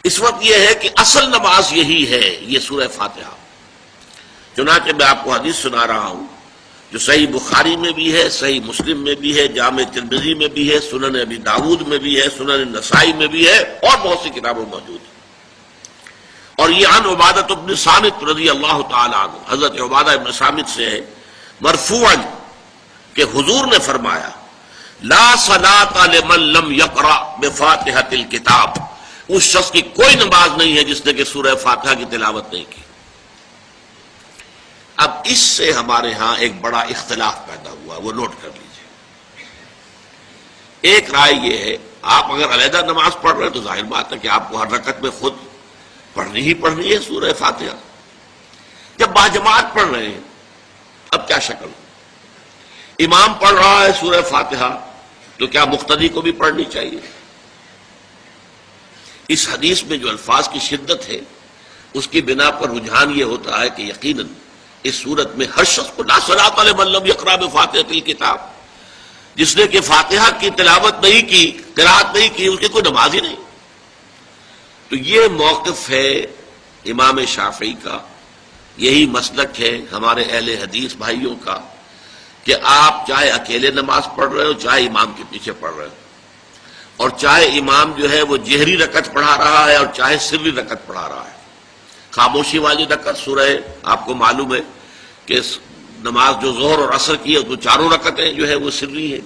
اس وقت یہ ہے کہ اصل نماز یہی ہے، یہ سورہ فاتحہ۔ چنانچہ میں آپ کو حدیث سنا رہا ہوں جو صحیح بخاری میں بھی ہے، صحیح مسلم میں بھی ہے، جامع ترمذی میں بھی ہے، سنن ابی داؤد میں بھی ہے، سنن نسائی میں بھی ہے، اور بہت سی کتابوں موجود ہے۔ اور یہ عن عبادہ بن صامت رضی اللہ تعالی عنہ، حضرت عبادہ بن صامت سے ہے مرفوعا کہ حضور نے فرمایا لا صلاۃ لمن لم یقرأ بفاتحۃ الکتاب، اس شخص کی کوئی نماز نہیں ہے جس نے کہ سورہ فاتحہ کی تلاوت نہیں کی۔ اب اس سے ہمارے ہاں ایک بڑا اختلاف پیدا ہوا، وہ نوٹ کر لیجئے۔ ایک رائے یہ ہے آپ اگر علیحدہ نماز پڑھ رہے ہیں تو ظاہر بات ہے کہ آپ کو ہر رکعت میں خود پڑھنی ہی پڑھنی ہے سورہ فاتحہ۔ جب باجماعت پڑھ رہے ہیں اب کیا شکل؟ امام پڑھ رہا ہے سورہ فاتحہ تو کیا مقتدی کو بھی پڑھنی چاہیے؟ اس حدیث میں جو الفاظ کی شدت ہے اس کی بنا پر رجحان یہ ہوتا ہے کہ یقیناً اس صورت میں ہر شخص کو لا صلاۃ لمن لم یقرأ بفاتحۃ الکتاب، جس نے کہ فاتحہ کی تلاوت نہیں کی، قرأت نہیں کی، اس کی کوئی نماز ہی نہیں۔ تو یہ موقف ہے امام شافعی کا، یہی مسلک ہے ہمارے اہل حدیث بھائیوں کا کہ آپ چاہے اکیلے نماز پڑھ رہے ہو، چاہے امام کے پیچھے پڑھ رہے ہو، اور چاہے امام جو ہے وہ جہری رکعت پڑھا رہا ہے اور چاہے سری رکعت پڑھا رہا ہے۔ خاموشی والی رکعت سورہ آپ کو معلوم ہے کہ نماز جو ظہر اور عصر کی ہے تو چاروں رکعتیں جو ہے وہ سری ہے،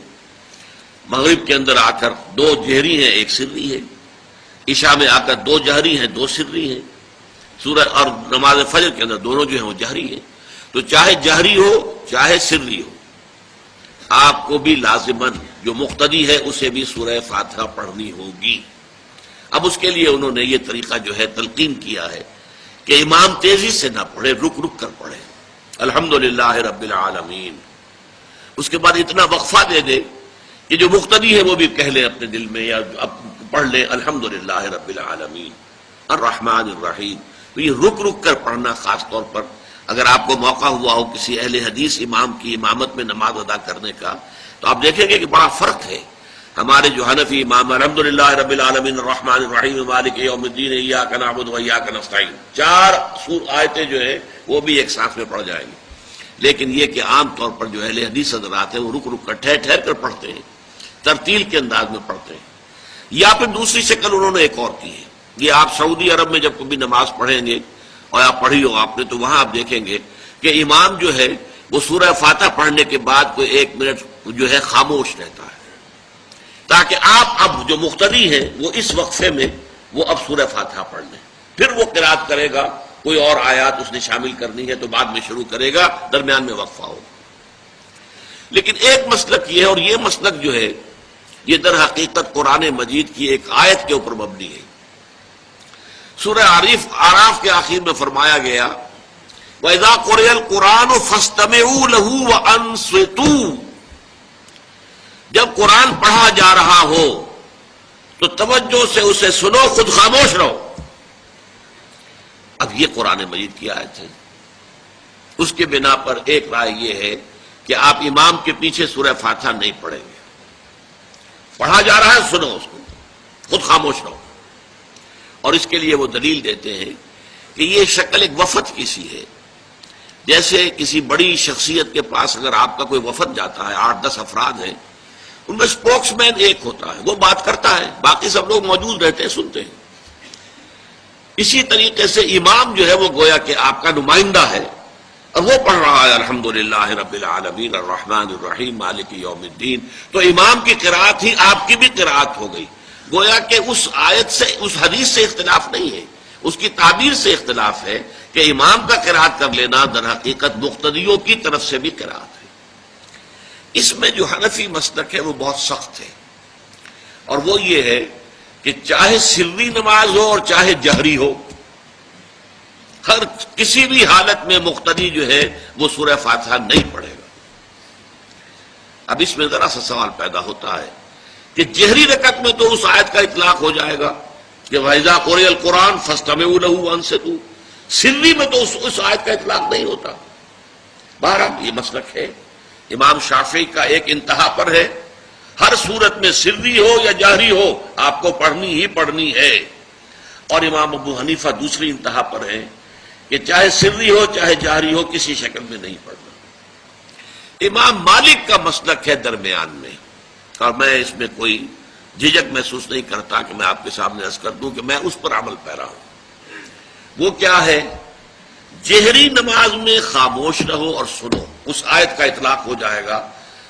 مغرب کے اندر آ کر دو جہری ہیں ایک سری ہے، عشاء میں آ کر دو جہری ہیں دو سری ہیں، سورہ اور نماز فجر کے اندر دونوں جو ہیں وہ جہری ہیں۔ تو چاہے جہری ہو چاہے سری ہو، آپ کو بھی لازماً جو مقتدی ہے اسے بھی سورہ فاتحہ پڑھنی ہوگی۔ اب اس کے لیے انہوں نے یہ طریقہ جو ہے تلقین کیا ہے کہ امام تیزی سے نہ پڑھے، رک رک کر پڑھے الحمدللہ رب العالمین، اس کے بعد اتنا وقفہ دے دے کہ جو مقتدی ہے وہ بھی کہہ لے اپنے دل میں یا پڑھ لے الحمدللہ رب العالمین الرحمن الرحیم۔ تو یہ رک رک کر پڑھنا، خاص طور پر اگر آپ کو موقع ہوا ہو کسی اہل حدیث امام کی امامت میں نماز ادا کرنے کا تو آپ دیکھیں گے کہ بڑا فرق ہے۔ ہمارے جو حنفی امام الحمدللہ رب العالمین الرحمن الرحیم مالک یوم الدین ایاک نعبد و ایاک نستعین، چار آیتیں جو ہیں وہ بھی ایک ساتھ میں پڑھ جائیں گے، لیکن یہ کہ عام طور پر جو اہل حدیث حضرات ہیں وہ رک رک کر ٹھہر ٹھہر کر پڑھتے ہیں، ترتیل کے انداز میں پڑھتے ہیں۔ یا پھر دوسری شکل انہوں نے ایک اور کی ہے، یہ آپ سعودی عرب میں جب کبھی نماز پڑھیں گے اور آپ پڑھی ہو آپ نے تو وہاں آپ دیکھیں گے کہ امام جو ہے وہ سورہ فاتحہ پڑھنے کے بعد کوئی 1 منٹ جو ہے خاموش رہتا ہے تاکہ آپ اب جو مقتدی ہیں وہ اس وقفے میں وہ اب سورہ فاتحہ پڑھ لیں، پھر وہ قرات کرے گا، کوئی اور آیات اس نے شامل کرنی ہے تو بعد میں شروع کرے گا، درمیان میں وقفہ ہوگا۔ لیکن ایک مسلک یہ ہے، اور یہ مسلک جو ہے یہ در حقیقت قرآن مجید کی ایک آیت کے اوپر مبنی ہے۔ سورہ اعراف کے آخر میں فرمایا گیا وَإِذَا قُرِئَ الْقُرْآنُ فَاسْتَمِعُوا لَهُ وَأَنصِتُوا، جب قرآن پڑھا جا رہا ہو تو توجہ سے اسے سنو، خود خاموش رہو۔ اب یہ قرآن مجید کی آیت ہے، اس کے بنا پر ایک رائے یہ ہے کہ آپ امام کے پیچھے سورہ فاتحہ نہیں پڑھیں گے، پڑھا جا رہا ہے سنو اس کو، خود خاموش رہو۔ اور اس کے لیے وہ دلیل دیتے ہیں کہ یہ شکل ایک وفد کی سی ہے، جیسے کسی بڑی شخصیت کے پاس اگر آپ کا کوئی وفد جاتا ہے، 8-10 افراد ہیں، ان میں اسپوکس مین ایک ہوتا ہے، وہ بات کرتا ہے، باقی سب لوگ موجود رہتے ہیں، سنتے ہیں۔ اسی طریقے سے امام جو ہے وہ گویا کہ آپ کا نمائندہ ہے اور وہ پڑھ رہا ہے الحمدللہ رب العالمین الرحمن الرحیم مالک یوم الدین، تو امام کی قرات ہی آپ کی بھی قرات ہو گئی۔ گویا کہ اس آیت سے، اس حدیث سے اختلاف نہیں ہے، اس کی تعبیر سے اختلاف ہے کہ امام کا قرات کر لینا در حقیقت مقتدیوں کی طرف سے بھی قرات ہے۔ اس میں جو حنفی مسلک ہے وہ بہت سخت ہے، اور وہ یہ ہے کہ چاہے سری نماز ہو اور چاہے جہری ہو، ہر کسی بھی حالت میں مقتدی جو ہے وہ سورہ فاتحہ نہیں پڑھے گا۔ اب اس میں ذرا سا سوال پیدا ہوتا ہے کہ جہری رکعت میں تو اس آیت کا اطلاق ہو جائے گا کہ وَإِذَا قُرِئَ الْقُرْآنُ فَاسْتَمِعُوا لَهُ وَأَنصِتُوا، سری میں تو اس آیت کا اطلاق نہیں ہوتا۔ بہرحال یہ مسلک ہے امام شافعی کا، ایک انتہا پر ہے، ہر صورت میں سری ہو یا جہری ہو آپ کو پڑھنی ہی پڑھنی ہے۔ اور امام ابو حنیفہ دوسری انتہا پر ہیں کہ چاہے سری ہو چاہے جہری ہو کسی شکل میں نہیں پڑھنا۔ امام مالک کا مسلک ہے درمیان میں، اور میں اس میں کوئی جھجک محسوس نہیں کرتا کہ میں آپ کے سامنے عرض کر دوں کہ میں اس پر عمل پیرا ہوں۔ وہ کیا ہے؟ جہری نماز میں خاموش رہو اور سنو۔ اس آیت کا اطلاق ہو جائے گا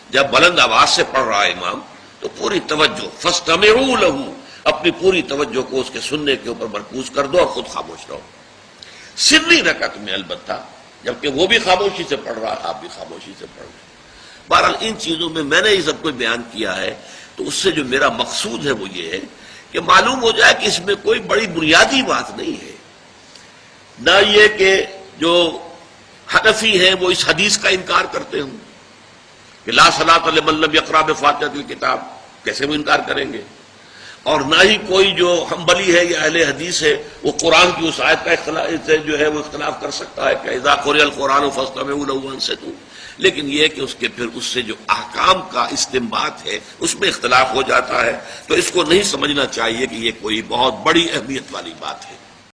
جب بلند آواز سے پڑھ رہا ہے امام تو پوری توجہ، فاستمعوا لہ، اپنی پوری توجہ کو اس کے سننے کے اوپر مرکوز کر دو اور خود خاموش رہو۔ سری رکعت میں البتہ جبکہ وہ بھی خاموشی سے پڑھ رہا ہے، آپ بھی خاموشی سے پڑھ رہے ہیں۔ بہرحال ان چیزوں میں نے یہ سب کو بیان کیا ہے، تو اس سے جو میرا مقصود ہے وہ یہ ہے کہ معلوم ہو جائے کہ اس میں کوئی بڑی بنیادی بات نہیں ہے، نہ یہ کہ جو حنفی ہیں وہ اس حدیث کا انکار کرتے ہوں کہ لا صلاۃ لمن لم یقرأ بفاتحۃ الکتاب، کیسے وہ انکار کریں گے؟ اور نہ ہی کوئی جو حنبلی ہے یا اہل حدیث ہے وہ قرآن کی اس آیت کا اختلاف جو ہے وہ اختلاف کر سکتا ہے کہ اذا قرئ القرآن فاستمعوا لہ وانصتوا، لیکن یہ کہ اس کے پھر اس سے جو احکام کا استنباط ہے اس میں اختلاف ہو جاتا ہے، تو اس کو نہیں سمجھنا چاہیے کہ یہ کوئی بہت بڑی اہمیت والی بات ہے۔